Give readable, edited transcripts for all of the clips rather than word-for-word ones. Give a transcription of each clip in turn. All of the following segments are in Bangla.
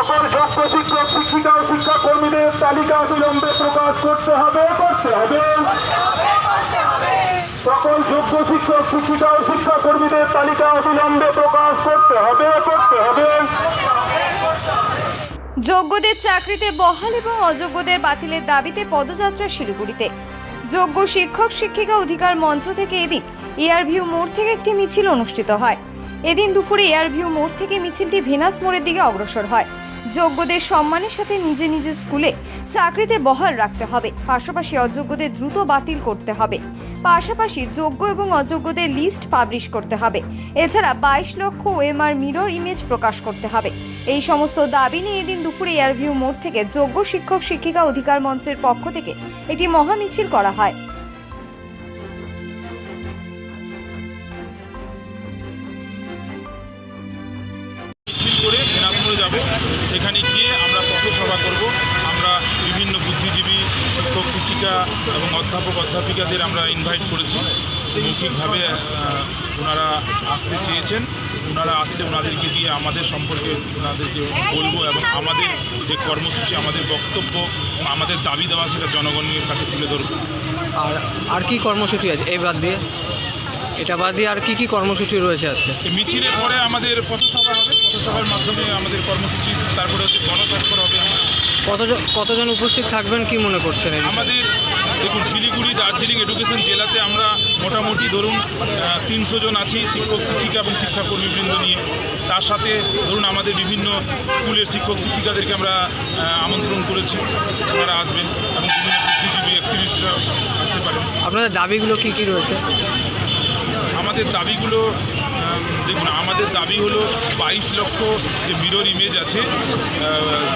সকল যোগ্য শিক্ষক শিক্ষিকা ও শিক্ষাকর্মীদের তালিকা অবিলম্বে প্রকাশ করতে হবে। সকল যোগ্য শিক্ষক শিক্ষিকা ও শিক্ষাকর্মীদের তালিকা অবিলম্বে প্রকাশ করতে হবে। যোগ্যদের চাকরিতে বহাল এবং অযোগ্যদের বাতিলের দাবিতে পদযাত্রা শিলিগুড়িতে। যোগ্য শিক্ষক শিক্ষিকা অধিকার মঞ্চ থেকে এদিন এয়ারভিউ মোড় থেকে একটি মিছিল অনুষ্ঠিত হয়। এদিন দুপুরে এয়ারভিউ মোড় থেকে মিছিলটি ভেনাস মোড়ের দিকে অগ্রসর হয়। যোগ্যদের সম্মানের সাথে নিজ নিজ স্কুলে চাকরিতে বহাল রাখতে হবে, পাশাপাশি অযোগ্যদের দ্রুত বাতিল করতে হবে, পাশাপাশি যোগ্য এবং অযোগ্যদের লিস্ট পাবলিশ করতে হবে। এছাড়া 22 লক্ষ ওএমআর মিরর ইমেজ প্রকাশ করতে হবে। এই সমস্ত দাবি নিয়ে এদিন দুপুরে এয়ারভিউ মোড় থেকে যোগ্য শিক্ষক শিক্ষিকা অধিকার মঞ্চের পক্ষ থেকে একটি মহা মিছিল করা হয়। মিছিল করে ভেনাস মোড়ে যাব, সেখানে গিয়ে আমরা পথসভা করব। আমরা বিভিন্ন বুদ্ধিজীবী শিক্ষক শিক্ষিকা এবং অধ্যাপক অধ্যাপিকাদের আমরা ইনভাইট করেছি। মৌখিকভাবে ওনারা আসতে চেয়েছেন। ওনারা আসলে ওনাদেরকে দিয়ে আমাদের সম্পর্কে ওনাদেরকে বলবো এবং আমাদের যে কর্মসূচি, আমাদের বক্তব্য, আমাদের দাবি দেওয়া সেটা জনগণের কাছে তুলে ধরবো। আর কি কর্মসূচি আছে এই বাদ দিয়ে? এটা বাদ দিয়ে আর কি কর্মসূচি রয়েছে আজকে? মিছিলের পরে আমাদের পথসভা হবে, পথসভার মাধ্যমে আমাদের কর্মসূচি, তারপরে হচ্ছে গণস্বাক্ষর হবে। কতজন উপস্থিত থাকবেন কি মনে করছেন? আমাদের দেখুন, শিলিগুড়ি দার্জিলিং এডুকেশন জেলাতে আমরা মোটামুটি ধরুন 300 জন আছি শিক্ষক শিক্ষিকা এবং শিক্ষাকর্মীবৃন্দ নিয়ে। তার সাথে ধরুন আমাদের বিভিন্ন স্কুলের শিক্ষক শিক্ষিকাদেরকে আমরা আমন্ত্রণ করেছি, ওনারা আসবেন এবং বিভিন্ন বুদ্ধিজীবী অ্যাক্টিভিস্টরা আসতে পারেন। আপনাদের দাবিগুলো কি রয়েছে? আমাদের দাবিগুলো দেখুন, আমাদের দাবি হলো 22 লক্ষ যে মিরর ইমেজ আছে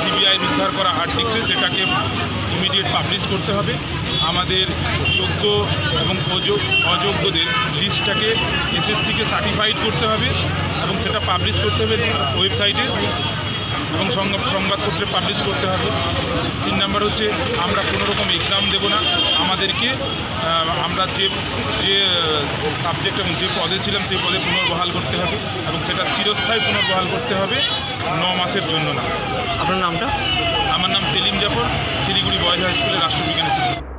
সিবিআই উদ্ধার করা হার্ড ডিস্কে, সেটাকে ইমিডিয়েট পাবলিশ করতে হবে। আমাদের যোগ্য এবং অযোগ্যদের লিস্টটাকে এসএসসিকে সার্টিফাইড করতে হবে এবং সেটা পাবলিশ করতে হবে ওয়েবসাইটে এবং সংবাদপত্রে পাবলিশ করতে হবে। 3 নম্বর হচ্ছে আমরা কোনো রকম এক্সাম দেব না। আমাদেরকে আমরা যে সাবজেক্ট এবং যে পদে ছিলাম সেই পদে পুনর্বহাল করতে হবে এবং সেটা চিরস্থায়ী পুনর্বহাল করতে হবে, 9 মাসের জন্য না। আপনার নামটা? আমার নাম সেলিম জাফর, শিলিগুড়ি বয়েজ হাই স্কুলের রাষ্ট্রবিজ্ঞানের শিক্ষক।